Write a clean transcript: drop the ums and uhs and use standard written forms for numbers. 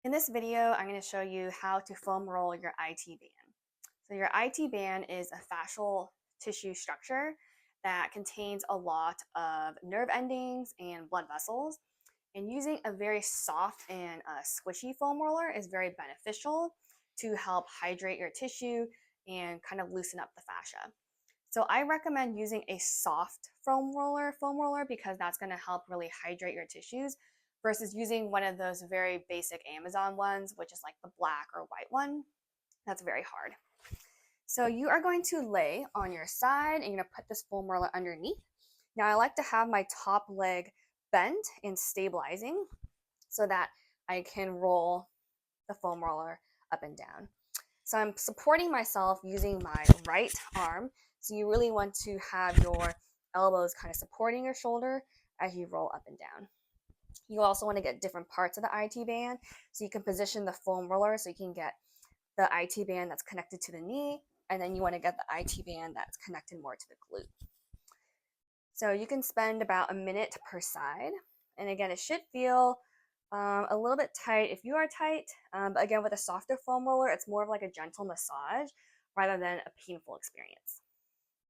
In this video, I'm going to show you how to foam roll your IT band. So your IT band is a fascial tissue structure that contains a lot of nerve endings and blood vessels. And using a very soft and squishy foam roller is very beneficial to help hydrate your tissue and kind of loosen up the fascia. So I recommend using a soft foam roller because that's going to help really hydrate your tissues versus using one of those very basic Amazon ones, which is like the black or white one. That's very hard. So you are going to lay on your side and you're going to put this foam roller underneath. Now I like to have my top leg bent and stabilizing so that I can roll the foam roller up and down. So I'm supporting myself using my right arm. So you really want to have your elbows kind of supporting your shoulder as you roll up and down. You also want to get different parts of the IT band. So you can position the foam roller so you can get the IT band that's connected to the knee, and then you want to get the IT band that's connected more to the glute. So you can spend about a minute per side. And again, it should feel a little bit tight if you are tight. But again, with a softer foam roller, it's more of like a gentle massage rather than a painful experience.